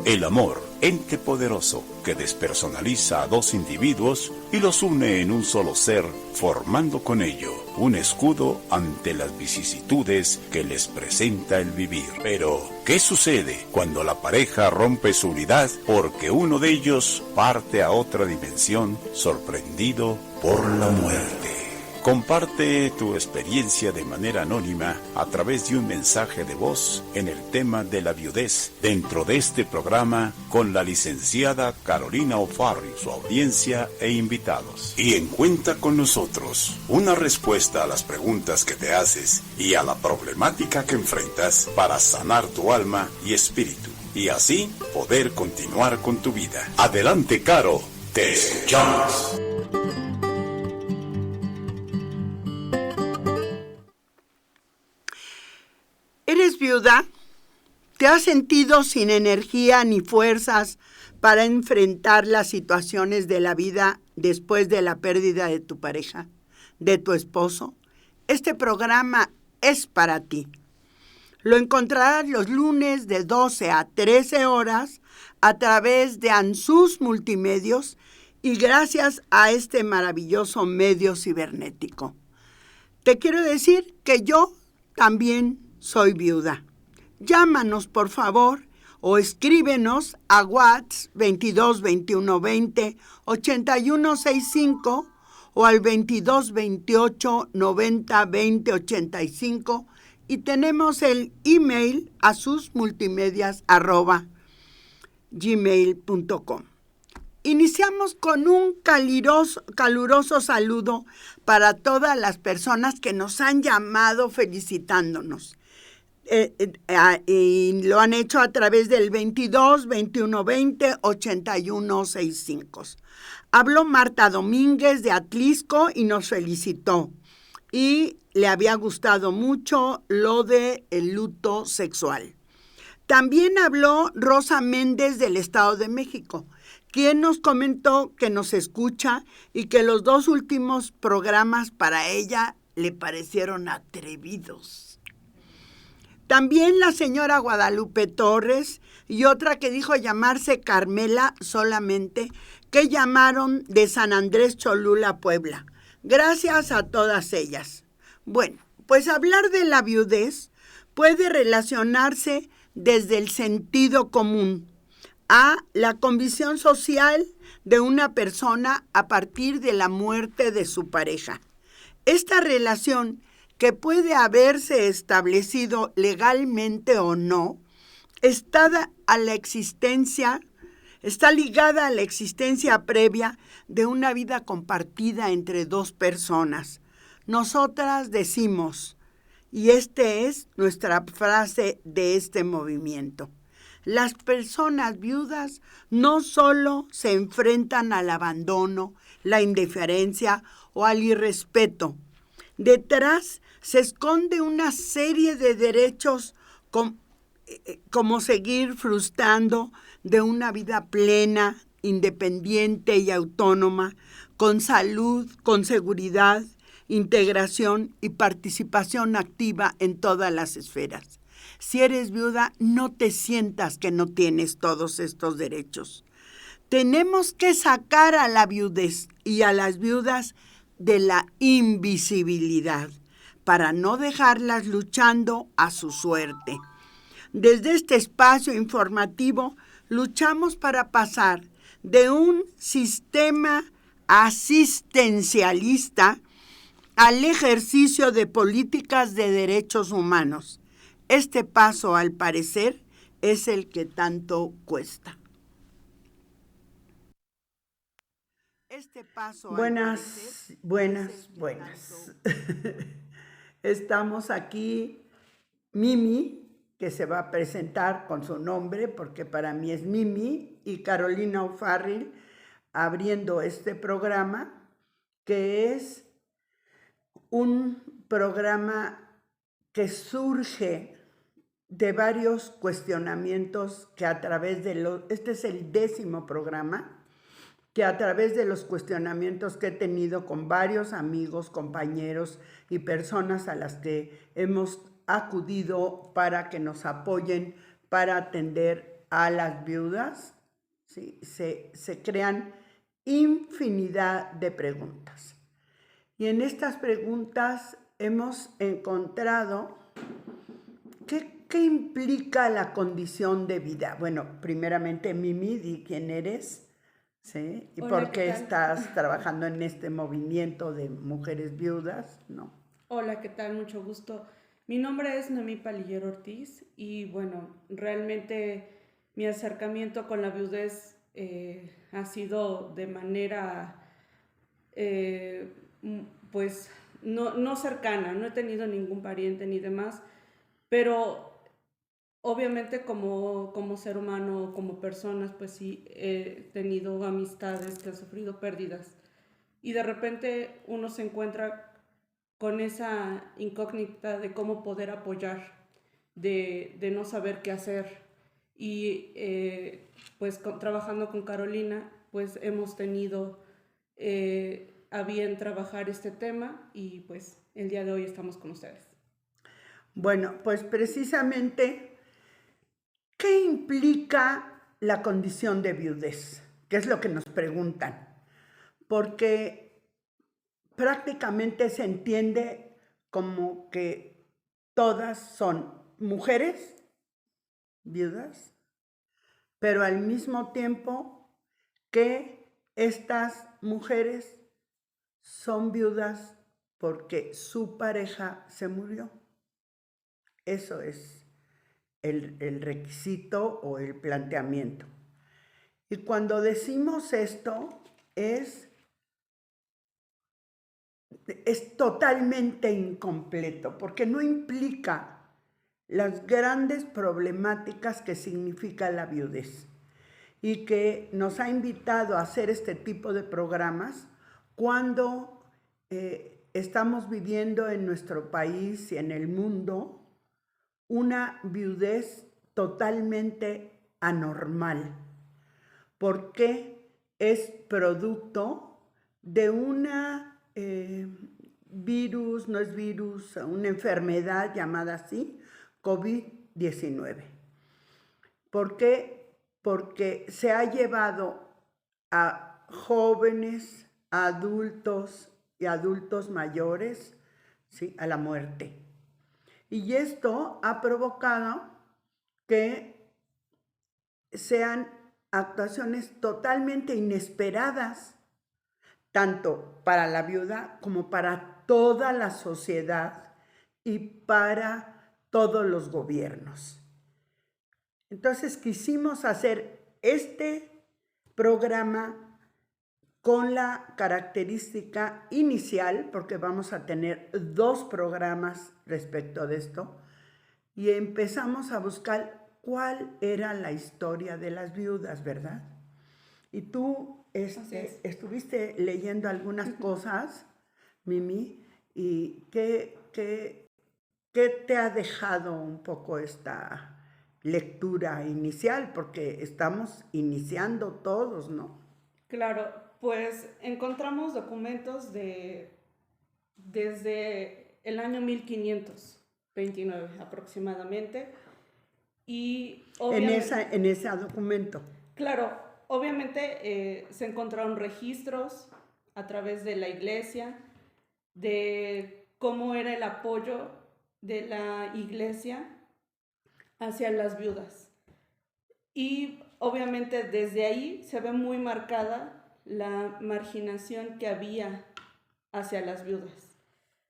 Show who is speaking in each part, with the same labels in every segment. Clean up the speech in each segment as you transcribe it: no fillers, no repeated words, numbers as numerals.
Speaker 1: El amor, ente poderoso que despersonaliza a dos individuos y los une en un solo ser, formando con ello un escudo ante las vicisitudes que les presenta el vivir. Pero, ¿qué sucede cuando la pareja rompe su unidad porque uno de ellos parte a otra dimensión sorprendido por la muerte? Comparte tu experiencia de manera anónima a través de un mensaje de voz en el tema de la viudez dentro de este programa con la licenciada Carolina O'Farrill, su audiencia e invitados. Y encuentra con nosotros una respuesta a las preguntas que te haces y a la problemática que enfrentas para sanar tu alma y espíritu y así poder continuar con tu vida. Adelante, Caro, te escuchamos.
Speaker 2: ¿Eres viuda? ¿Te has sentido sin energía ni fuerzas para enfrentar las situaciones de la vida después de la pérdida de tu pareja, de tu esposo? Este programa es para ti. Lo encontrarás los lunes de 12 a 13 horas a través de ANSUS Multimedios y gracias a este maravilloso medio cibernético. Te quiero decir que yo también soy viuda. Llámanos, por favor, o escríbenos a WhatsApp 22 21 20 81 65 o al 22 28 90 20 85 y tenemos el email asusmultimedias@gmail.com. Iniciamos con un caluroso saludo para todas las personas que nos han llamado felicitándonos. Y lo han hecho a través del 22 21 20 81 65. Habló Marta Domínguez de Atlisco y nos felicitó. Y le había gustado mucho lo de el luto sexual. También habló Rosa Méndez del Estado de México, quien nos comentó que nos escucha y que los 2 últimos programas para ella le parecieron atrevidos. También la señora Guadalupe Torres y otra que dijo llamarse Carmela solamente, que llamaron de San Andrés Cholula, Puebla. Gracias a todas ellas. Bueno, pues hablar de la viudez puede relacionarse desde el sentido común a la condición social de una persona a partir de la muerte de su pareja. Esta relación, que puede haberse establecido legalmente o no, está ligada a la existencia previa de una vida compartida entre 2 personas. Nosotras decimos, y esta es nuestra frase de este movimiento: las personas viudas no solo se enfrentan al abandono, la indiferencia o al irrespeto. Detrás se esconde una serie de derechos como seguir frustrando de una vida plena, independiente y autónoma, con salud, con seguridad, integración y participación activa en todas las esferas. Si eres viuda, no te sientas que no tienes todos estos derechos. Tenemos que sacar a la viudez y a las viudas de la invisibilidad para no dejarlas luchando a su suerte. Desde este espacio informativo luchamos para pasar de un sistema asistencialista al ejercicio de políticas de derechos humanos. Este paso, al parecer, es el que tanto cuesta. Buenas. Estamos aquí, Mimi, que se va a presentar con su nombre, porque para mí es Mimi, y Carolina O'Farrill, abriendo este programa, que es un programa que surge de varios cuestionamientos que a través de este es el 10º programa, que a través de los cuestionamientos que he tenido con varios amigos, compañeros y personas a las que hemos acudido para que nos apoyen para atender a las viudas, ¿sí? Se crean infinidad de preguntas. Y en estas preguntas hemos encontrado qué implica la condición de vida. Bueno, primeramente, Mimi, di quién eres, ¿sí? Y
Speaker 3: Hola,
Speaker 2: por
Speaker 3: ¿qué
Speaker 2: qué
Speaker 3: tal?
Speaker 2: estás trabajando en este movimiento de mujeres viudas, ¿no?
Speaker 3: Hola, ¿qué tal? Mucho gusto. Mi nombre es Noemí Palillero Ortiz y bueno, realmente mi acercamiento con la viudez ha sido de manera, eh, pues, no cercana. No he tenido ningún pariente ni demás, pero obviamente como ser humano, como personas, pues sí, he tenido amistades que han sufrido pérdidas. Y de repente uno se encuentra con esa incógnita de cómo poder apoyar, de no saber qué hacer. Y pues trabajando con Carolina, pues hemos tenido a bien trabajar este tema y pues el día de hoy estamos con ustedes.
Speaker 2: Bueno, pues precisamente, ¿qué implica la condición de viudez? ¿Qué es lo que nos preguntan? Porque prácticamente se entiende como que todas son mujeres viudas, pero al mismo tiempo que estas mujeres son viudas porque su pareja se murió. Eso es el requisito o el planteamiento. Y cuando decimos esto, es totalmente incompleto, porque no implica las grandes problemáticas que significa la viudez y que nos ha invitado a hacer este tipo de programas cuando estamos viviendo en nuestro país y en el mundo una viudez totalmente anormal, porque es producto de una virus, no es virus, una enfermedad llamada así, COVID-19. ¿Por qué? Porque se ha llevado a jóvenes, a adultos y adultos mayores, ¿sí?, a la muerte. Y esto ha provocado que sean actuaciones totalmente inesperadas, tanto para la viuda como para toda la sociedad y para todos los gobiernos. Entonces quisimos hacer este programa con la característica inicial, porque vamos a tener 2 programas respecto de esto, y empezamos a buscar cuál era la historia de las viudas, ¿verdad? Y tú estuviste leyendo algunas cosas, Mimi, y ¿qué te ha dejado un poco esta lectura inicial? Porque estamos iniciando todos, ¿no?
Speaker 3: Claro, pues encontramos documentos desde el año 1529 aproximadamente y obviamente,
Speaker 2: En ese documento.
Speaker 3: claro, obviamente se encontraron registros a través de la iglesia de cómo era el apoyo de la iglesia hacia las viudas. Y obviamente desde ahí se ve muy marcada la marginación que había hacia las viudas.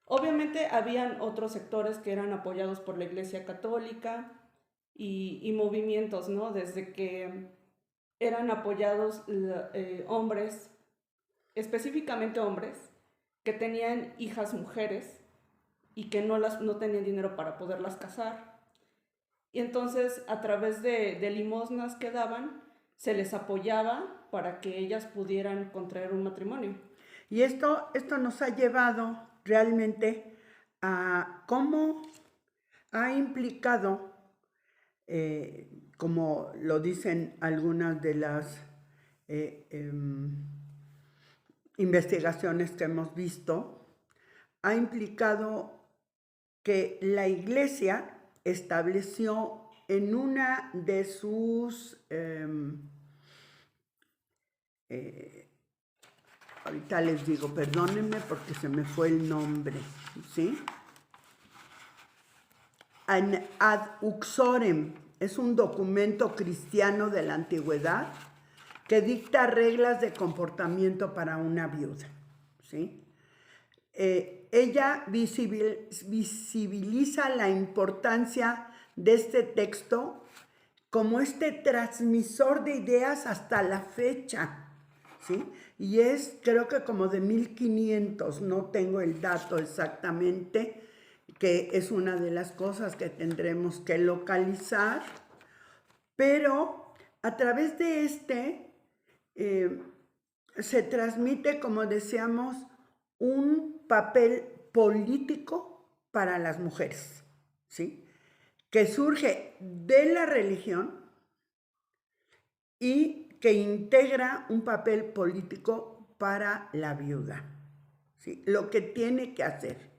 Speaker 3: Obviamente habían otros sectores que eran apoyados por la Iglesia Católica y movimientos, ¿no? Desde que eran apoyados hombres, específicamente hombres, que tenían hijas mujeres y que no tenían dinero para poderlas casar. Y entonces a través de limosnas que daban, se les apoyaba para que ellas pudieran contraer un matrimonio.
Speaker 2: Y esto nos ha llevado realmente a cómo ha implicado, como lo dicen algunas de las investigaciones que hemos visto, ha implicado que la iglesia estableció en una de sus, ahorita les digo, perdónenme porque se me fue el nombre, ¿sí? Ad Uxorem es un documento cristiano de la antigüedad que dicta reglas de comportamiento para una viuda, ¿sí? Ella visibiliza la importancia de este texto como este transmisor de ideas hasta la fecha, ¿sí? Y es, creo que como de 1500, no tengo el dato exactamente, que es una de las cosas que tendremos que localizar, pero a través de se transmite, como decíamos, un papel político para las mujeres, ¿sí? Que surge de la religión y que integra un papel político para la viuda, ¿sí? Lo que tiene que hacer.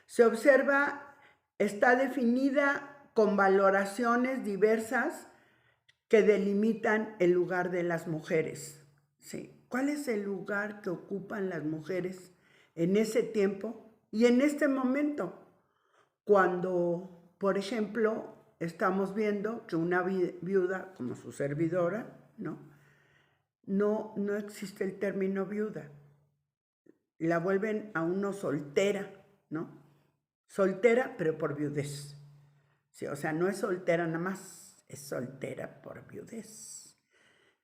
Speaker 2: Se observa, está definida con valoraciones diversas que delimitan el lugar de las mujeres, ¿sí? ¿Cuál es el lugar que ocupan las mujeres en ese tiempo y en este momento? Cuando, por ejemplo, estamos viendo que una viuda, como su servidora, no existe el término viuda. La vuelven a uno soltera, ¿no? Soltera, pero por viudez. Sí, o sea, no es soltera nada más, es soltera por viudez.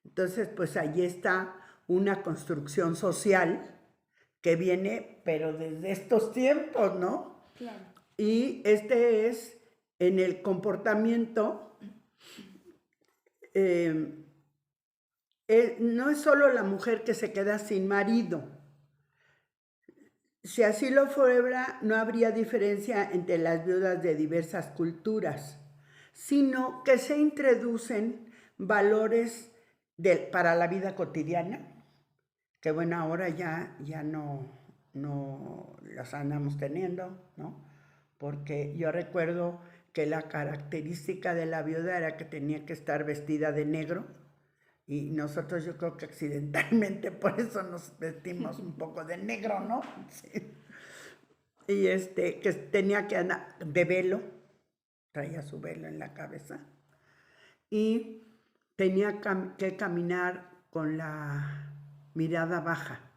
Speaker 2: Entonces, pues ahí está una construcción social que viene, pero desde estos tiempos, ¿no?
Speaker 3: Claro.
Speaker 2: Y este es en el comportamiento, no es solo la mujer que se queda sin marido. Si así lo fuera, no habría diferencia entre las viudas de diversas culturas, sino que se introducen valores para la vida cotidiana, que bueno, ahora ya no las andamos teniendo, ¿no? Porque yo recuerdo que la característica de la viuda era que tenía que estar vestida de negro, y nosotros yo creo que accidentalmente por eso nos vestimos un poco de negro, ¿no? Sí. Y que tenía que andar de velo, traía su velo en la cabeza, y tenía que caminar con la mirada baja,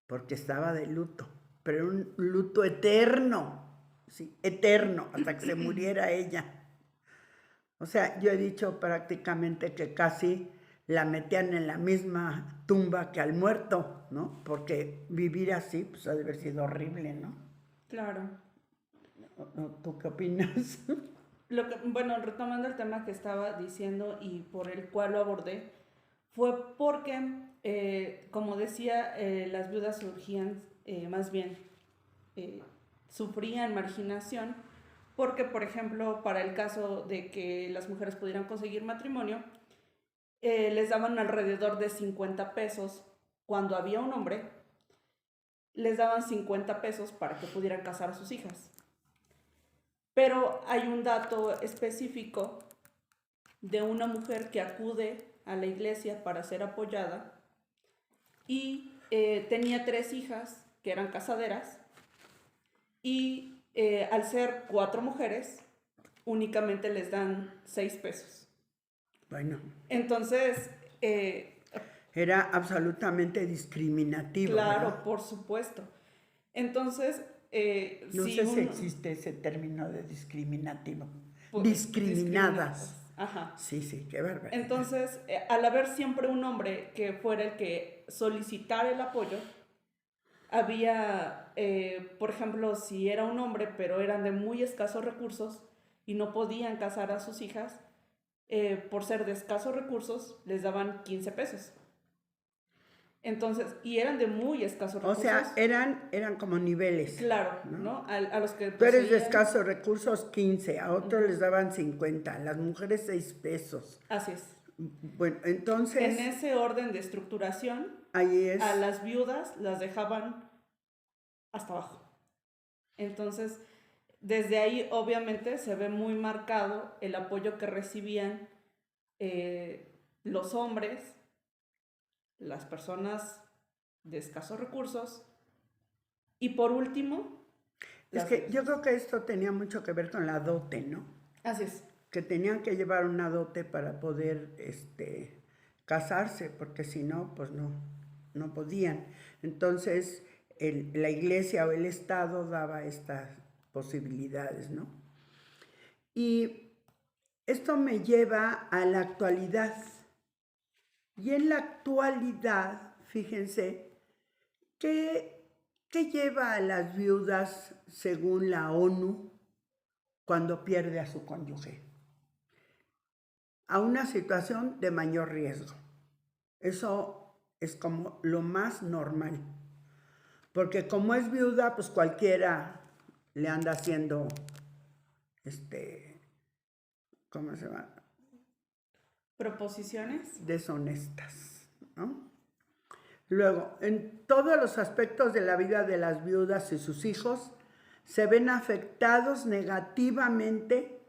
Speaker 2: porque estaba de luto, pero un luto eterno, sí, eterno, hasta que se muriera ella. O sea, yo he dicho prácticamente que casi la metían en la misma tumba que al muerto, ¿no? Porque vivir así, pues ha de haber sido horrible, ¿no?
Speaker 3: Claro.
Speaker 2: ¿Tú qué opinas?
Speaker 3: Bueno, retomando el tema que estaba diciendo y por el cual lo abordé, fue porque, como decía, las viudas surgían, más bien, sufrían marginación, porque, por ejemplo, para el caso de que las mujeres pudieran conseguir matrimonio, les daban alrededor de 50 pesos. Cuando había un hombre, les daban 50 pesos para que pudieran casar a sus hijas. Pero hay un dato específico de una mujer que acude a la iglesia para ser apoyada y tenía 3 hijas que eran casaderas y al ser 4 mujeres únicamente les dan 6 pesos.
Speaker 2: Bueno.
Speaker 3: Entonces...
Speaker 2: era absolutamente discriminativo.
Speaker 3: Claro,
Speaker 2: ¿verdad?
Speaker 3: por supuesto. Entonces...
Speaker 2: no sé si existe ese término de discriminativo. Discriminadas.
Speaker 3: Ajá.
Speaker 2: Sí, qué bárbaro.
Speaker 3: Entonces, al haber siempre un hombre que fuera el que solicitara el apoyo, había, por ejemplo, si era un hombre, pero eran de muy escasos recursos y no podían casar a sus hijas, por ser de escasos recursos, les daban 15 pesos. Entonces, y eran de muy escasos recursos.
Speaker 2: O sea, eran como niveles.
Speaker 3: Claro, ¿no? A los que
Speaker 2: tú eres de escasos recursos, 15, a otros les daban 50, a las mujeres 6 pesos.
Speaker 3: Así es.
Speaker 2: Bueno, entonces...
Speaker 3: En ese orden de estructuración,
Speaker 2: ahí es.
Speaker 3: A las viudas las dejaban hasta abajo. Entonces, desde ahí obviamente se ve muy marcado el apoyo que recibían los hombres, las personas de escasos recursos y por último...
Speaker 2: Es que yo creo que esto tenía mucho que ver con la dote, ¿no?
Speaker 3: Así es.
Speaker 2: Que tenían que llevar una dote para poder casarse, porque si no, pues no podían. Entonces, la iglesia o el Estado daba estas posibilidades, ¿no? Y esto me lleva a la actualidad. Y en la actualidad, fíjense, ¿qué lleva a las viudas, según la ONU, cuando pierde a su cónyuge? A una situación de mayor riesgo. Eso es como lo más normal. Porque como es viuda, pues cualquiera le anda haciendo, ¿cómo se llama?
Speaker 3: Proposiciones.
Speaker 2: Deshonestas, ¿no? Luego, en todos los aspectos de la vida de las viudas y sus hijos se ven afectados negativamente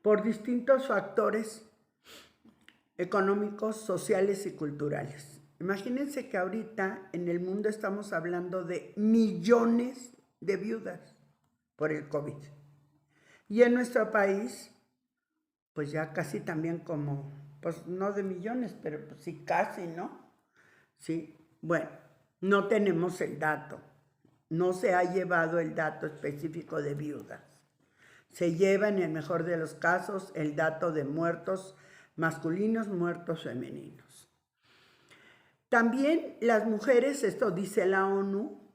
Speaker 2: por distintos factores económicos, sociales y culturales. Imagínense que ahorita en el mundo estamos hablando de millones de viudas por el COVID. Y en nuestro país, pues ya casi también como, pues no de millones, pero pues sí casi, ¿no? Sí, bueno, no tenemos el dato. No se ha llevado el dato específico de viudas. Se lleva en el mejor de los casos el dato de muertos masculinos, muertos femeninos. También las mujeres, esto dice la ONU,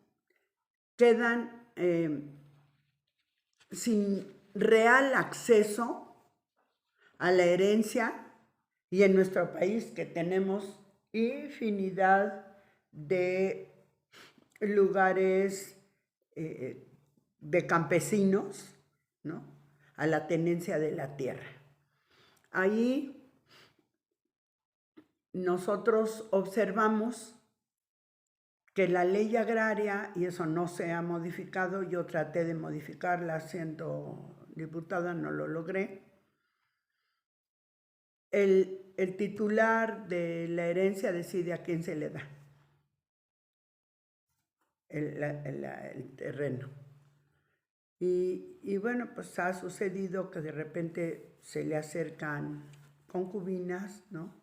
Speaker 2: quedan sin real acceso a la herencia, y en nuestro país que tenemos infinidad de lugares de campesinos, ¿no?, a la tenencia de la tierra. Ahí nosotros observamos que la ley agraria, y eso no se ha modificado, yo traté de modificarla siendo diputada, no lo logré. El titular de la herencia decide a quién se le da el terreno. Y bueno, pues ha sucedido que de repente se le acercan concubinas, ¿no?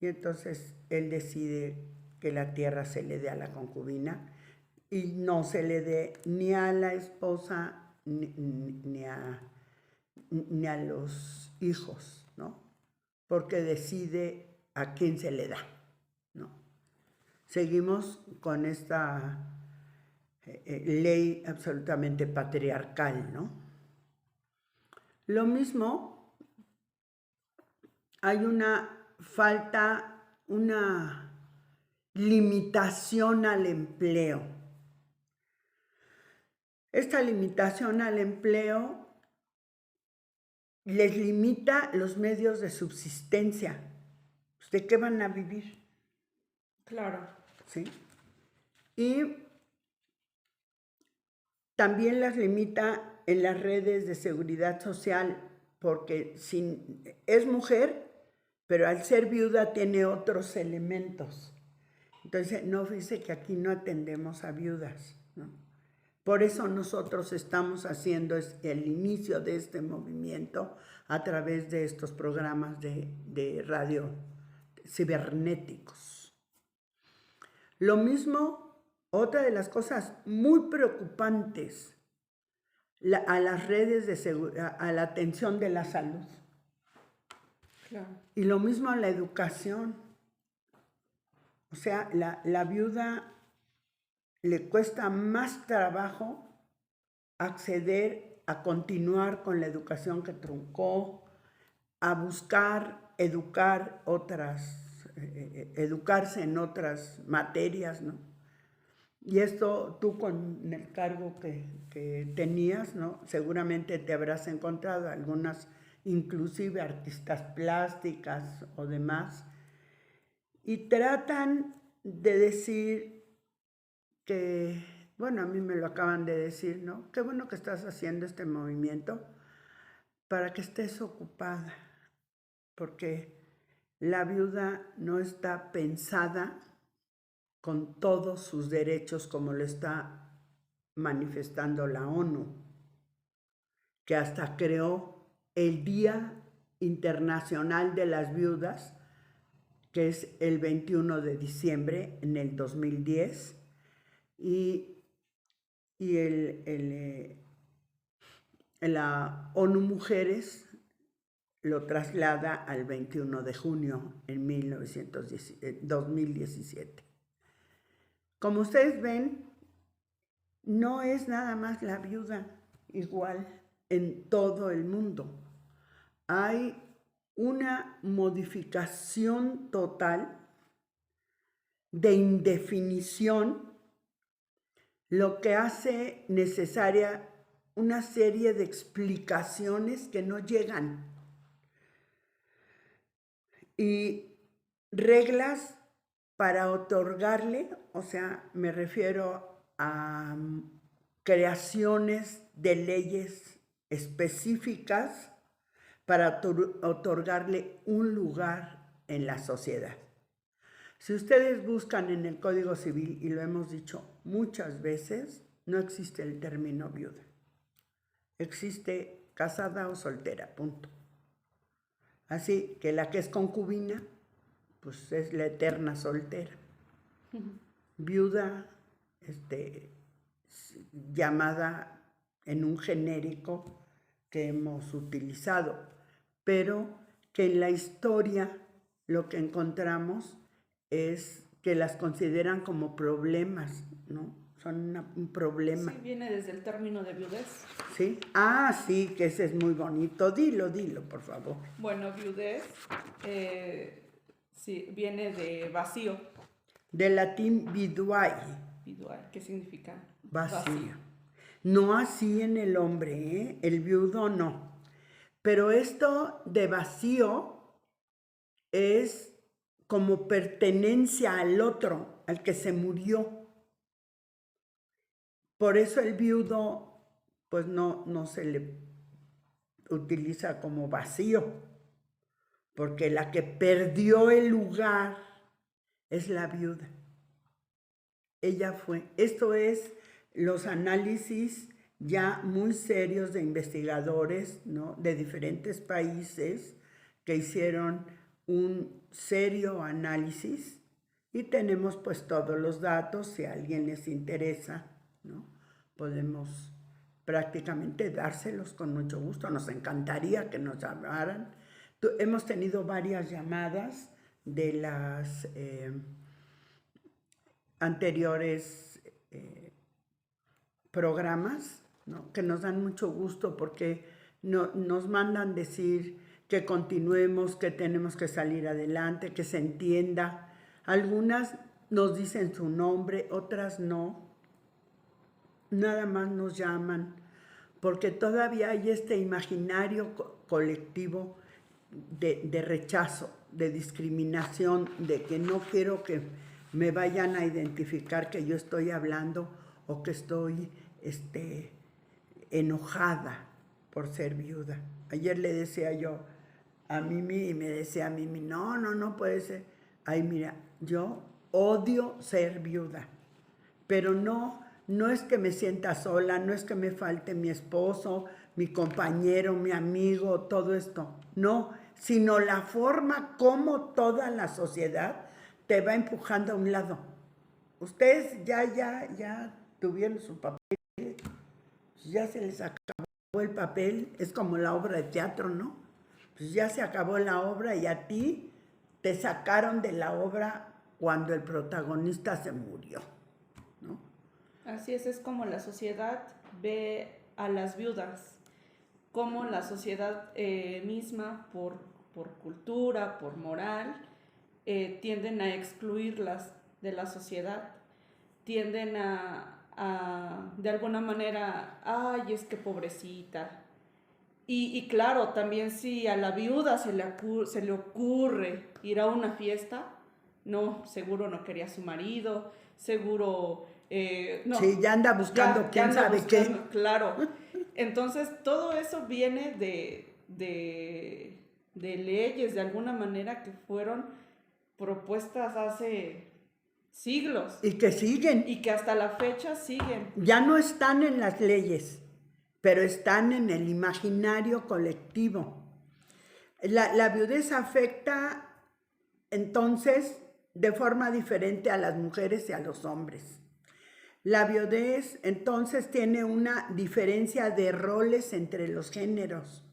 Speaker 2: Y entonces él decide que la tierra se le dé a la concubina y no se le dé ni a la esposa ni a los hijos, ¿no? Porque decide a quién se le da, ¿no? Seguimos con esta ley absolutamente patriarcal, ¿no? Lo mismo, hay una falta, una limitación al empleo. Esta limitación al empleo les limita los medios de subsistencia. ¿De qué van a vivir?
Speaker 3: Claro.
Speaker 2: ¿Sí? Y también las limita en las redes de seguridad social, porque es mujer, pero al ser viuda tiene otros elementos. Entonces, no, fíjese que aquí no atendemos a viudas, ¿no? Por eso nosotros estamos haciendo el inicio de este movimiento a través de estos programas de radio cibernéticos. Lo mismo, otra de las cosas muy preocupantes, a las redes de seguridad, a la atención de la salud.
Speaker 3: Claro.
Speaker 2: Y lo mismo a la educación. O sea, la viuda le cuesta más trabajo acceder a continuar con la educación que truncó, a buscar educarse en otras materias, ¿no? Y esto tú con el cargo que tenías, ¿no?, seguramente te habrás encontrado algunas, inclusive artistas plásticas o demás, y tratan de decir que Bueno, a mí me lo acaban de decir, ¿no? Qué bueno que estás haciendo este movimiento para que estés ocupada, porque la viuda no está pensada con todos sus derechos como lo está manifestando la ONU, que hasta creó el Día Internacional de las Viudas, que es el 21 de diciembre en el 2010, y la ONU Mujeres lo traslada al 21 de junio en 2017. Como ustedes ven, no es nada más la viuda igual en todo el mundo. Hay una modificación total de indefinición, lo que hace necesaria una serie de explicaciones que no llegan y reglas para otorgarle, o sea, me refiero a creaciones de leyes específicas para otorgarle un lugar en la sociedad. Si ustedes buscan en el Código Civil, y lo hemos dicho muchas veces, no existe el término viuda. Existe casada o soltera, punto. Así que la que es concubina, pues es la eterna soltera. Viuda, llamada en un genérico que hemos utilizado, pero que en la historia lo que encontramos es que las consideran como problemas, ¿no? Son un problema.
Speaker 3: Sí, viene desde el término de viudez.
Speaker 2: ¿Sí? Ah, sí, que ese es muy bonito. Dilo, por favor.
Speaker 3: Bueno, viudez sí, viene de vacío.
Speaker 2: Del latín viduae.
Speaker 3: Vidual, ¿qué significa?
Speaker 2: Vacío. No así en el hombre, ¿eh? El viudo no. Pero esto de vacío es como pertenencia al otro, al que se murió. Por eso el viudo, pues no se le utiliza como vacío, porque la que perdió el lugar es la viuda. Ella fue. Esto es los análisis ya muy serios de investigadores, ¿no?, de diferentes países que hicieron un serio análisis y tenemos pues todos los datos. Si a alguien les interesa, ¿no?, podemos prácticamente dárselos con mucho gusto. Nos encantaría que nos llamaran. Hemos tenido varias llamadas de las anteriores programas, ¿no?, que nos dan mucho gusto porque nos mandan decir que continuemos, que tenemos que salir adelante, que se entienda. Algunas nos dicen su nombre, otras no. Nada más nos llaman porque todavía hay este imaginario colectivo de rechazo, de discriminación, de que no quiero que me vayan a identificar que yo estoy hablando o que estoy enojada por ser viuda. Ayer le decía yo a Mimi y me decía a Mimi, no puede ser. Ay, mira, yo odio ser viuda, pero no es que me sienta sola, no es que me falte mi esposo, mi compañero, mi amigo, todo esto. No, sino la forma como toda la sociedad te va empujando a un lado. Ustedes ya tuvieron su papel, ya se les acabó el papel, es como la obra de teatro, ¿no? Pues ya se acabó la obra y a ti te sacaron de la obra cuando el protagonista se murió, ¿no?
Speaker 3: Así es como la sociedad ve a las viudas, como la sociedad misma, por cultura, por moral, tienden a excluirlas de la sociedad, tienden a de alguna manera, ay, es que pobrecita. Y claro, también si a la viuda se le ocurre ir a una fiesta, no, seguro no quería a su marido, seguro no,
Speaker 2: Sí, ya anda buscando
Speaker 3: ya
Speaker 2: quién
Speaker 3: anda
Speaker 2: sabe
Speaker 3: buscando,
Speaker 2: qué.
Speaker 3: claro. Entonces, todo eso viene de leyes, de alguna manera, que fueron propuestas hace siglos
Speaker 2: Y que siguen.
Speaker 3: y que hasta la fecha siguen.
Speaker 2: Ya no están en las leyes, pero están en el imaginario colectivo. La viudez afecta entonces de forma diferente a las mujeres y a los hombres. La viudez entonces tiene una diferencia de roles entre los géneros.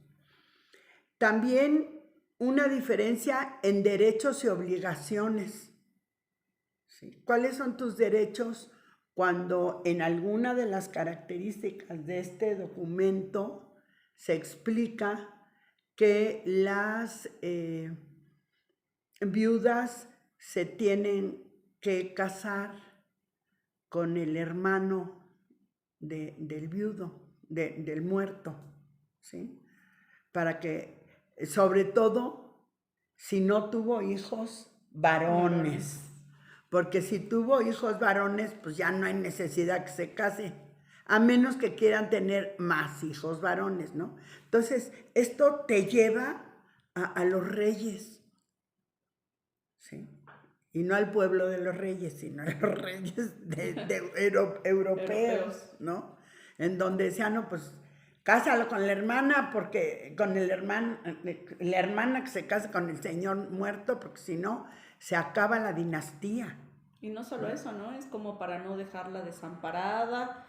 Speaker 2: También una diferencia en derechos y obligaciones. ¿Sí? ¿Cuáles son tus derechos cuando en alguna de las características de este documento se explica que las viudas se tienen que casar con el hermano del viudo, del muerto, ¿sí? Para que, sobre todo, si no tuvo hijos varones, porque si tuvo hijos varones, pues ya no hay necesidad que se case, a menos que quieran tener más hijos varones, ¿no? Entonces, esto te lleva a los reyes, ¿sí? Y no al pueblo de los reyes, sino a los reyes europeos, ¿no? En donde decían, no, pues cásalo con la hermana, porque con el hermano, la hermana que se casa con el señor muerto, porque si no, se acaba la dinastía.
Speaker 3: Y no solo eso, ¿no? Es como para no dejarla desamparada.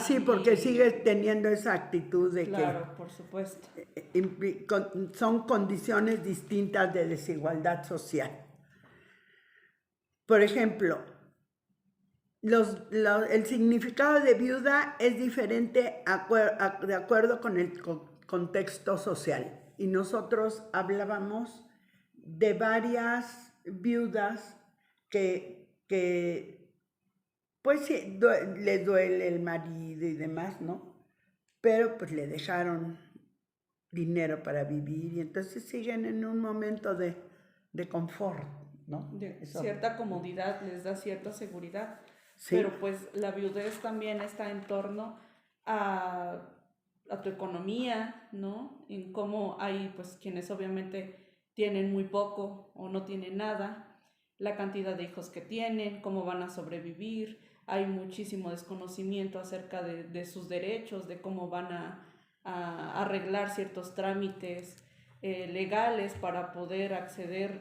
Speaker 2: Sí, porque sigue teniendo esa actitud de
Speaker 3: claro, por supuesto.
Speaker 2: son condiciones distintas de desigualdad social. Por ejemplo, el significado de viuda es diferente de acuerdo con el contexto social. Y nosotros hablábamos de varias viudas que pues sí, le duele el marido y demás, ¿no? Pero pues le dejaron dinero para vivir y entonces siguen en un momento de confort, ¿no?
Speaker 3: De cierta comodidad, les da cierta seguridad.
Speaker 2: Sí.
Speaker 3: Pero pues la viudez también está en torno a tu economía, ¿no? En cómo hay pues quienes obviamente tienen muy poco o no tienen nada, la cantidad de hijos que tienen, cómo van a sobrevivir. Hay muchísimo desconocimiento acerca de sus derechos, de cómo van a arreglar ciertos trámites legales para poder acceder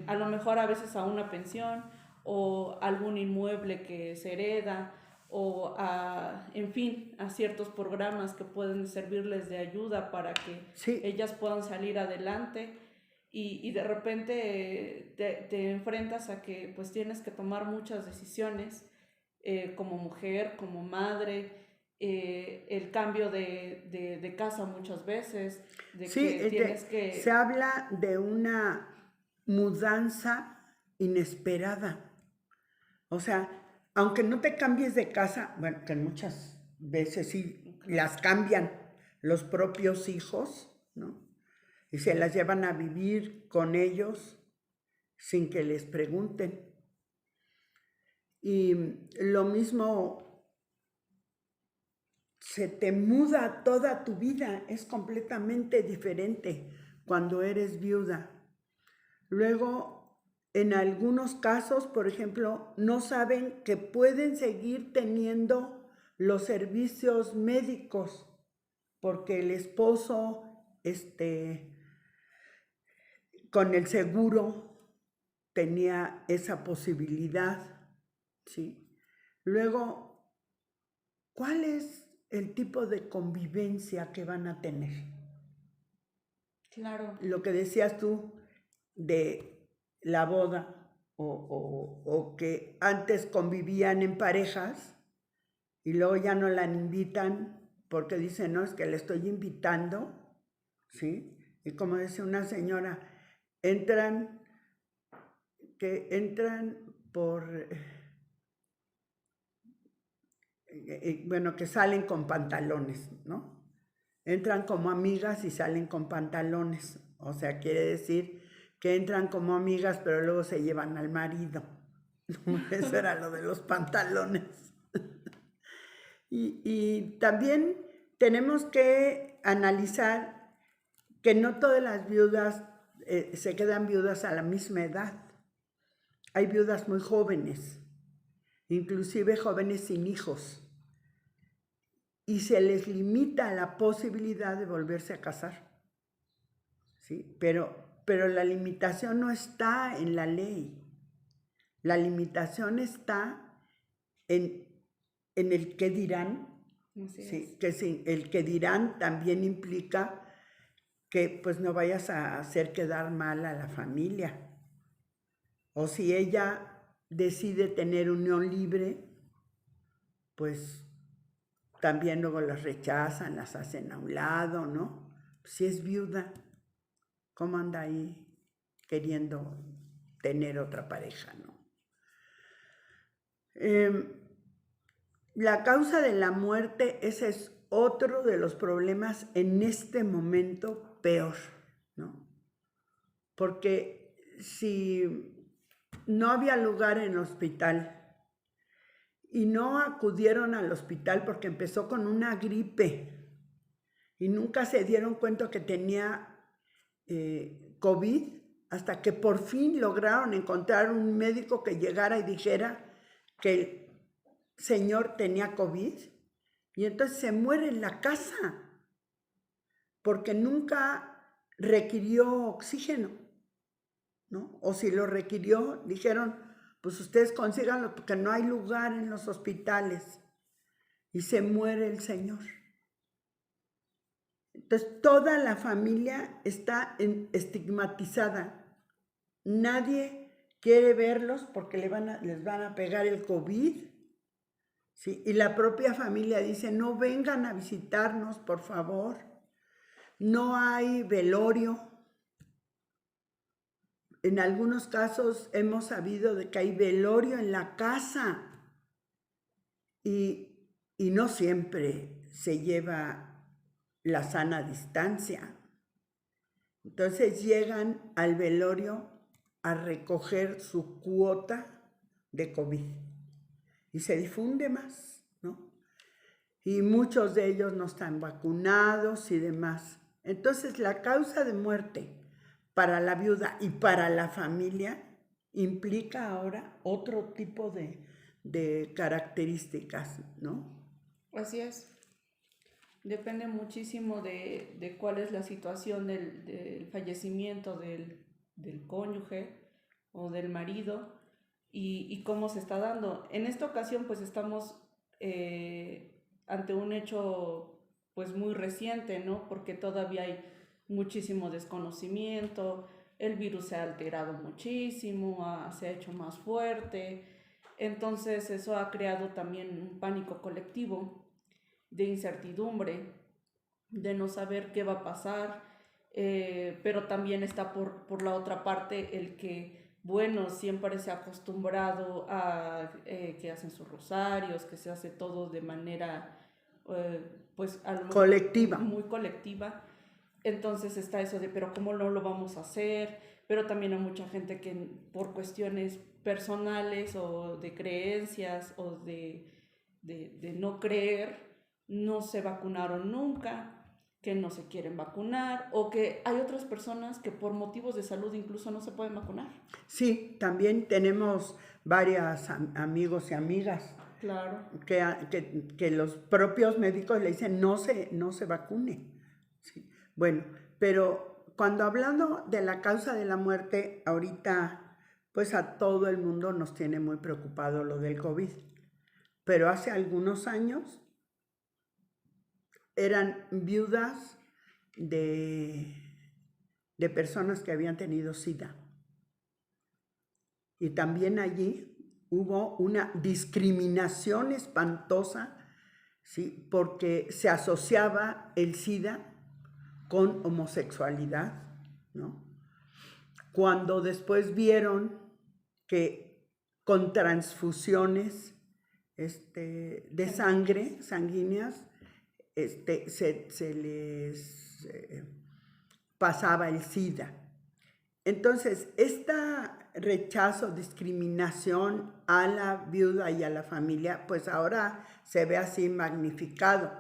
Speaker 3: a lo mejor a veces a una pensión o algún inmueble que se hereda o en fin, a ciertos programas que pueden servirles de ayuda para que ellas puedan salir adelante y de repente te enfrentas a que pues tienes que tomar muchas decisiones como mujer, como madre, el cambio de casa muchas veces,
Speaker 2: se habla de una mudanza inesperada. O sea, aunque no te cambies de casa, bueno, que muchas veces sí las cambian los propios hijos, ¿no? Y se las llevan a vivir con ellos sin que les pregunten. Y lo mismo, se te muda toda tu vida, es completamente diferente cuando eres viuda. Luego, en algunos casos, por ejemplo, no saben que pueden seguir teniendo los servicios médicos porque el esposo, con el seguro, tenía esa posibilidad, ¿sí? Luego, ¿cuál es el tipo de convivencia que van a tener?
Speaker 3: Claro.
Speaker 2: Lo que decías tú de la boda o que antes convivían en parejas y luego ya no la invitan porque dicen, no, es que le estoy invitando, ¿sí? Y como decía una señora, entran por, bueno, que salen con pantalones, ¿no? Entran como amigas y salen con pantalones, o sea, quiere decir que entran como amigas pero luego se llevan al marido, Eso era lo de los pantalones. Y también tenemos que analizar que no todas las viudas se quedan viudas a la misma edad. Hay viudas muy jóvenes, inclusive jóvenes sin hijos, y se les limita la posibilidad de volverse a casar. ¿Sí? Pero la limitación no está en la ley. La limitación está en el qué dirán. Sí, que sí, el que dirán también implica que pues no vayas a hacer quedar mal a la familia. O si ella decide tener unión libre, pues también luego las rechazan, las hacen a un lado, ¿no? Si es viuda, ¿cómo anda ahí queriendo tener otra pareja, no? La causa de la muerte, ese es otro de los problemas en este momento peor, ¿no? Porque si no había lugar en el hospital y no acudieron al hospital porque empezó con una gripe y nunca se dieron cuenta que tenía COVID, hasta que por fin lograron encontrar un médico que llegara y dijera que el señor tenía COVID, y entonces se muere en la casa porque nunca requirió oxígeno, ¿no? O si lo requirió, dijeron, pues ustedes consíganlo porque no hay lugar en los hospitales, y se muere el señor. Entonces toda la familia está estigmatizada. Nadie quiere verlos porque les van a pegar el COVID, ¿sí? Y la propia familia dice, no vengan a visitarnos, por favor. No hay velorio. En algunos casos hemos sabido de que hay velorio en la casa y no siempre se lleva la sana distancia. Entonces llegan al velorio a recoger su cuota de COVID y se difunde más, ¿no? Y muchos de ellos no están vacunados y demás. Entonces la causa de muerte para la viuda y para la familia implica ahora otro tipo de características, ¿no?
Speaker 3: Así es. Depende muchísimo de cuál es la situación del fallecimiento del cónyuge o del marido y cómo se está dando. En esta ocasión pues estamos ante un hecho pues muy reciente, ¿no? Porque todavía hay muchísimo desconocimiento, el virus se ha alterado muchísimo, se ha hecho más fuerte, entonces eso ha creado también un pánico colectivo de incertidumbre, de no saber qué va a pasar, pero también está por la otra parte el que, bueno, siempre se ha acostumbrado a que hacen sus rosarios, que se hace todo de manera, pues, a lo mejor
Speaker 2: colectiva.
Speaker 3: Muy colectiva. Entonces está eso de, pero ¿cómo no lo vamos a hacer? Pero también hay mucha gente que por cuestiones personales o de creencias o de no creer, no se vacunaron nunca, que no se quieren vacunar, o que hay otras personas que por motivos de salud incluso no se pueden vacunar.
Speaker 2: Sí, también tenemos varias amigos y amigas,
Speaker 3: claro,
Speaker 2: que los propios médicos le dicen no se vacune. Sí. Bueno, pero cuando hablando de la causa de la muerte, ahorita pues a todo el mundo nos tiene muy preocupado lo del COVID, pero hace algunos años eran viudas de personas que habían tenido SIDA. Y también allí hubo una discriminación espantosa, ¿sí? Porque se asociaba el SIDA con homosexualidad, ¿no? Cuando después vieron que con transfusiones de sangre, sanguíneas, se les pasaba el SIDA. Entonces, esta rechazo, discriminación a la viuda y a la familia, pues ahora se ve así magnificado,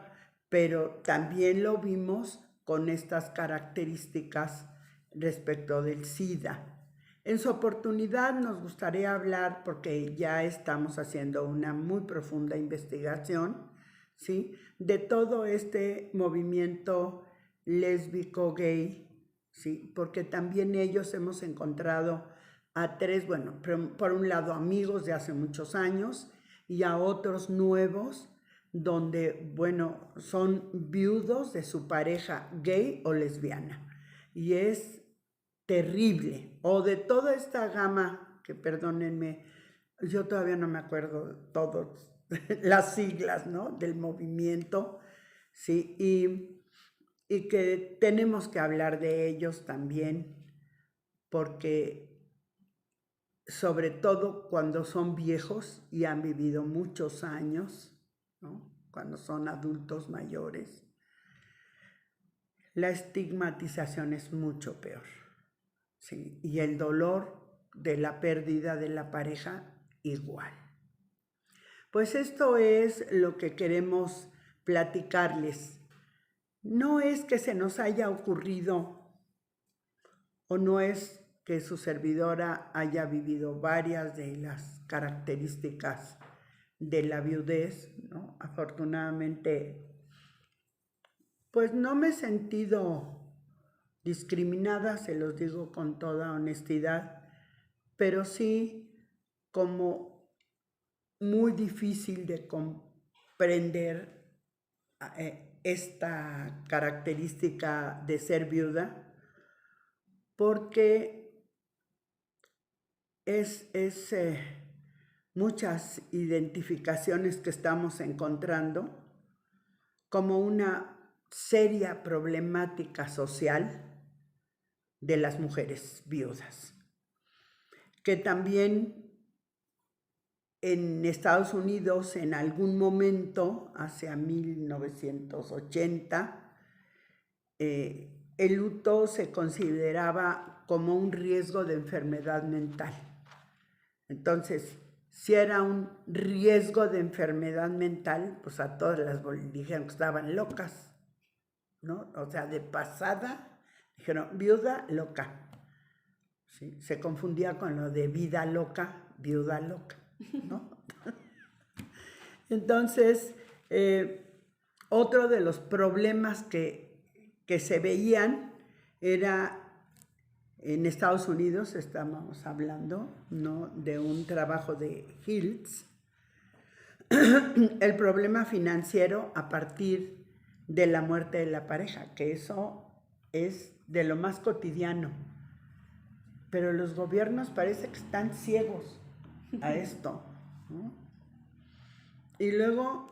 Speaker 2: pero también lo vimos con estas características respecto del SIDA. En su oportunidad nos gustaría hablar, porque ya estamos haciendo una muy profunda investigación, ¿sí?, de todo este movimiento lésbico gay, ¿sí?, porque también ellos hemos encontrado a tres, bueno, por un lado amigos de hace muchos años y a otros nuevos, donde, bueno, son viudos de su pareja gay o lesbiana. Y es terrible. O de toda esta gama, que perdónenme, yo todavía no me acuerdo todas las siglas, ¿no?, del movimiento, ¿sí? Y que tenemos que hablar de ellos también, porque sobre todo cuando son viejos y han vivido muchos años, ¿no?, cuando son adultos mayores, la estigmatización es mucho peor, ¿sí? Y el dolor de la pérdida de la pareja igual. Pues esto es lo que queremos platicarles. No es que se nos haya ocurrido, o no es que su servidora haya vivido varias de las características de la viudez, ¿no? Afortunadamente, pues no me he sentido discriminada, se los digo con toda honestidad, pero sí como muy difícil de comprender esta característica de ser viuda, porque es muchas identificaciones que estamos encontrando como una seria problemática social de las mujeres viudas, que también en Estados Unidos en algún momento, hacia 1980, el luto se consideraba como un riesgo de enfermedad mental. Entonces, si era un riesgo de enfermedad mental, pues a todas las dijeron que estaban locas, ¿no? O sea, de pasada, dijeron, viuda loca. ¿Sí? Se confundía con lo de vida loca, viuda loca, ¿no? Entonces, otro de los problemas que se veían era, en Estados Unidos estamos hablando, ¿no?, de un trabajo de Hiltz, el problema financiero a partir de la muerte de la pareja, que eso es de lo más cotidiano. Pero los gobiernos parece que están ciegos a esto, ¿no? Y luego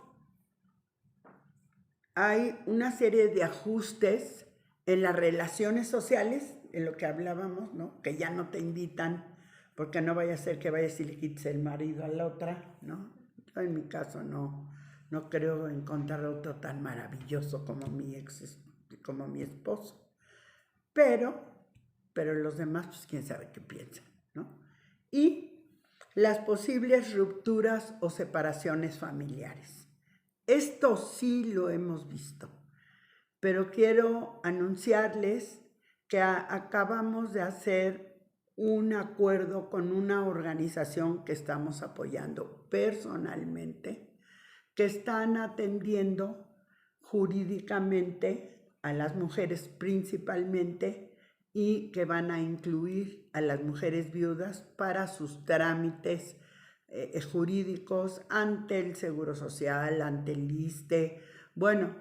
Speaker 2: hay una serie de ajustes en las relaciones sociales, en lo que hablábamos, ¿no?, que ya no te invitan, porque no vaya a ser que vayas y le quites el marido a la otra, ¿no? Yo en mi caso no creo encontrar otro tan maravilloso como mi esposo. Pero los demás, pues quién sabe qué piensan, ¿no? Y las posibles rupturas o separaciones familiares. Esto sí lo hemos visto, pero quiero anunciarles que acabamos de hacer un acuerdo con una organización que estamos apoyando personalmente, que están atendiendo jurídicamente a las mujeres principalmente, y que van a incluir a las mujeres viudas para sus trámites jurídicos ante el Seguro Social, ante el ISSSTE, bueno,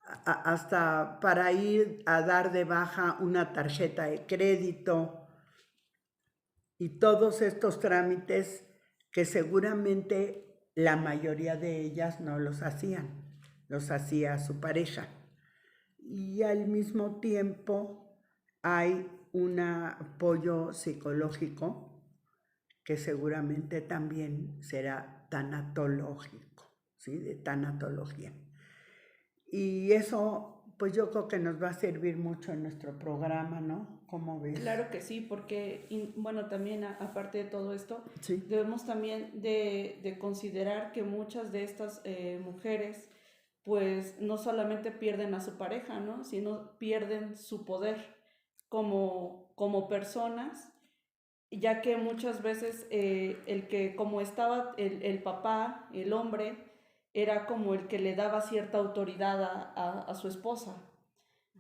Speaker 2: hasta para ir a dar de baja una tarjeta de crédito, y todos estos trámites que seguramente la mayoría de ellas no los hacían, los hacía su pareja. Y al mismo tiempo hay un apoyo psicológico que seguramente también será tanatológico, ¿sí?, de tanatología. Y eso pues yo creo que nos va a servir mucho en nuestro programa, ¿no? ¿Cómo ves?
Speaker 3: Claro que sí, porque, bueno, también aparte de todo esto,
Speaker 2: Sí.
Speaker 3: debemos también de considerar que muchas de estas mujeres, pues no solamente pierden a su pareja, ¿no? Sino pierden su poder como personas, ya que muchas veces el que como estaba el papá, el hombre, era como el que le daba cierta autoridad a su esposa.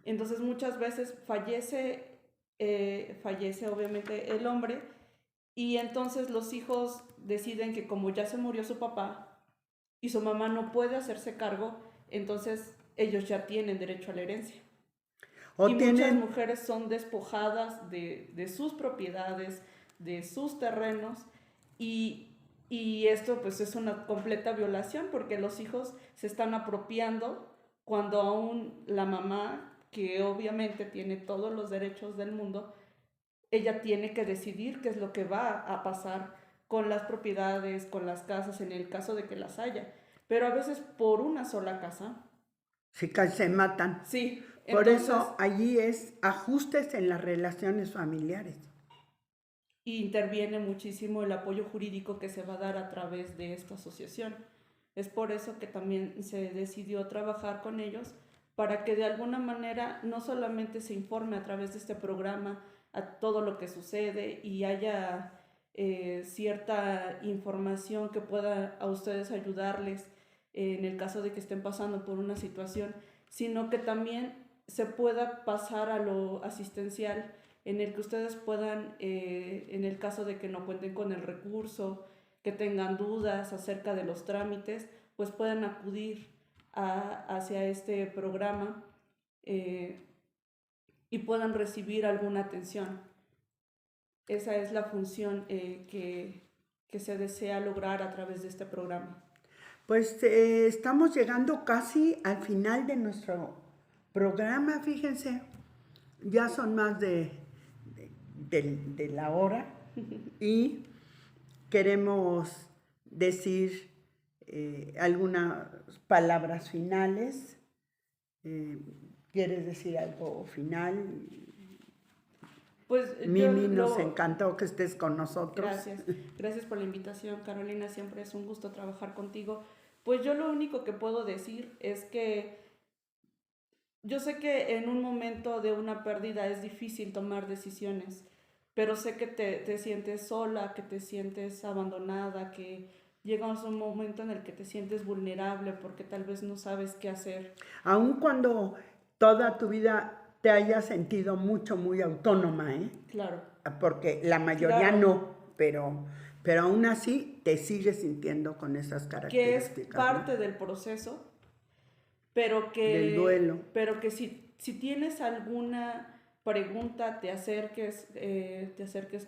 Speaker 3: Entonces muchas veces fallece obviamente el hombre y entonces los hijos deciden que como ya se murió su papá y su mamá no puede hacerse cargo, entonces ellos ya tienen derecho a la herencia.
Speaker 2: O
Speaker 3: Y muchas
Speaker 2: tienen,
Speaker 3: mujeres son despojadas de sus propiedades, de sus terrenos, y esto pues es una completa violación porque los hijos se están apropiando cuando aún la mamá, que obviamente tiene todos los derechos del mundo, ella tiene que decidir qué es lo que va a pasar con las propiedades, con las casas, en el caso de que las haya. Pero a veces por una sola casa,
Speaker 2: si casi se matan.
Speaker 3: sí,
Speaker 2: Por
Speaker 3: entonces
Speaker 2: eso allí es ajustes en las relaciones familiares.
Speaker 3: interviene muchísimo el apoyo jurídico que se va a dar a través de esta asociación. Es por eso que también se decidió trabajar con ellos para que de alguna manera no solamente se informe a través de este programa a todo lo que sucede y haya cierta información que pueda a ustedes ayudarles en el caso de que estén pasando por una situación, sino que también se pueda pasar a lo asistencial en el que ustedes puedan, en el caso de que no cuenten con el recurso, que tengan dudas acerca de los trámites, pues puedan acudir hacia este programa y puedan recibir alguna atención. Esa es la función que se desea lograr a través de este programa.
Speaker 2: Pues estamos llegando casi al final de nuestro programa, fíjense. Ya son más de la hora y queremos decir algunas palabras finales. ¿Quieres decir algo final?
Speaker 3: Pues
Speaker 2: Mimi, nos encantó que estés con nosotros.
Speaker 3: Gracias por la invitación, Carolina, siempre es un gusto trabajar contigo. Pues yo lo único que puedo decir es que yo sé que en un momento de una pérdida es difícil tomar decisiones, pero sé que te sientes sola, que te sientes abandonada, que llega un momento en el que te sientes vulnerable porque tal vez no sabes qué hacer.
Speaker 2: Aun cuando toda tu vida te hayas sentido muy autónoma, ¿eh?
Speaker 3: Claro.
Speaker 2: Porque la mayoría
Speaker 3: Claro.
Speaker 2: no, pero aún así te sigues sintiendo con esas características.
Speaker 3: Que es parte, ¿no?, del proceso, pero que,
Speaker 2: del duelo.
Speaker 3: Pero que si tienes alguna pregunta, te acerques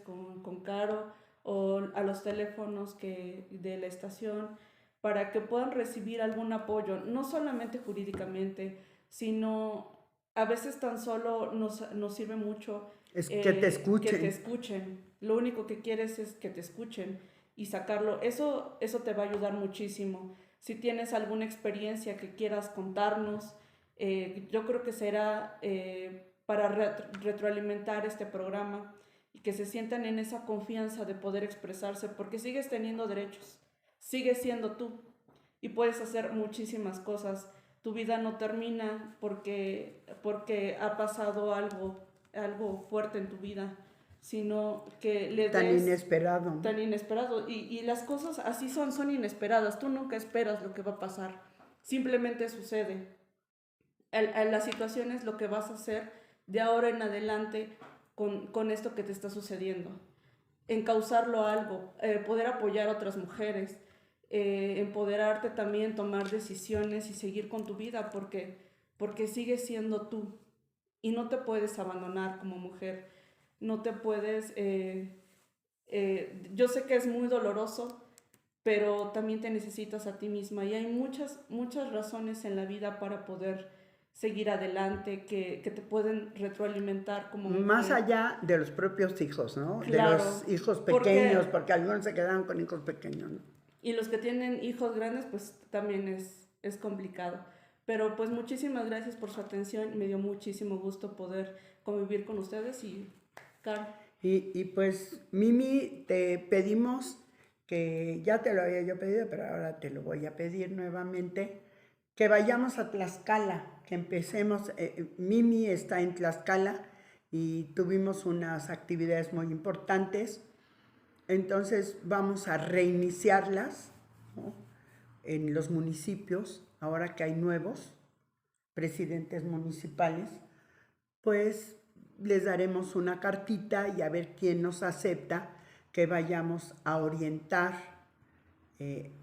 Speaker 3: con Caro o a los teléfonos de la estación para que puedan recibir algún apoyo, no solamente jurídicamente, sino a veces tan solo nos sirve mucho
Speaker 2: es que te escuchen.
Speaker 3: Que te escuchen. Lo único que quieres es que te escuchen y sacarlo. Eso te va a ayudar muchísimo. Si tienes alguna experiencia que quieras contarnos, yo creo que será para retroalimentar este programa y que se sientan en esa confianza de poder expresarse, porque sigues teniendo derechos, sigues siendo tú y puedes hacer muchísimas cosas. Tu vida no termina porque ha pasado algo fuerte en tu vida, sino que le
Speaker 2: tan
Speaker 3: des...
Speaker 2: inesperado.
Speaker 3: Tan inesperado. Y las cosas así son inesperadas. Tú nunca esperas lo que va a pasar. Simplemente sucede. La situación es lo que vas a hacer de ahora en adelante con esto que te está sucediendo. Encauzarlo a algo, poder apoyar a otras mujeres, empoderarte también, tomar decisiones y seguir con tu vida porque sigues siendo tú y no te puedes abandonar como mujer, no te puedes, yo sé que es muy doloroso, pero también te necesitas a ti misma y hay muchas razones en la vida para poder seguir adelante que te pueden retroalimentar como mujer.
Speaker 2: Más allá de los propios hijos, ¿no?
Speaker 3: Claro,
Speaker 2: de los hijos pequeños, porque algunos se quedaron con hijos pequeños, ¿no?
Speaker 3: Y los que tienen hijos grandes, pues también es complicado. Pero pues muchísimas gracias por su atención. Me dio muchísimo gusto poder convivir con ustedes y Caro.
Speaker 2: Y pues, Mimi, te pedimos que ya te lo había yo pedido, pero ahora te lo voy a pedir nuevamente, que vayamos a Tlaxcala, que empecemos. Mimi está en Tlaxcala y tuvimos unas actividades muy importantes, entonces vamos a reiniciarlas, ¿no?, en los municipios, ahora que hay nuevos presidentes municipales, pues les daremos una cartita y a ver quién nos acepta que vayamos a orientar,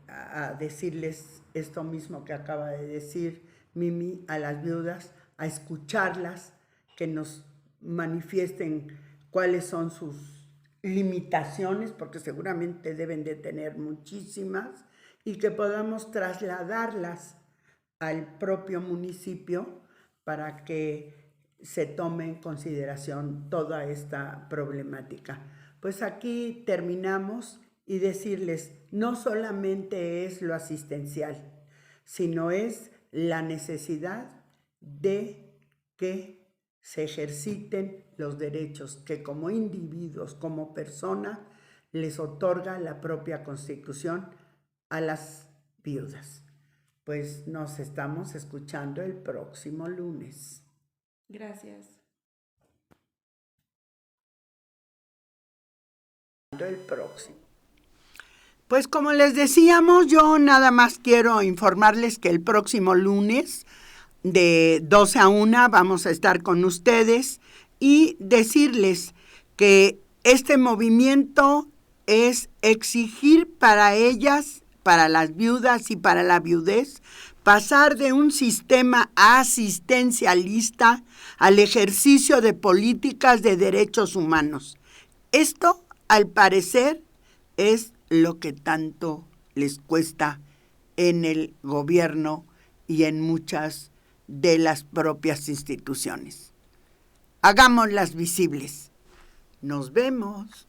Speaker 2: a decirles esto mismo que acaba de decir Mimi, a las viudas, a escucharlas, que nos manifiesten cuáles son sus limitaciones, porque seguramente deben de tener muchísimas, y que podamos trasladarlas al propio municipio para que se tome en consideración toda esta problemática. Pues aquí terminamos y decirles, no solamente es lo asistencial, sino es la necesidad de que se ejerciten los derechos que como individuos, como personas, les otorga la propia Constitución a las viudas. Pues nos estamos escuchando el próximo lunes.
Speaker 3: Gracias.
Speaker 2: El próximo. Pues como les decíamos, yo nada más quiero informarles que el próximo lunes de 12 a 1 vamos a estar con ustedes y decirles que este movimiento es exigir para ellas, para las viudas y para la viudez, pasar de un sistema asistencialista al ejercicio de políticas de derechos humanos. Esto, al parecer, es lo que tanto les cuesta en el gobierno y en muchas de las propias instituciones. Hagámoslas visibles. Nos vemos.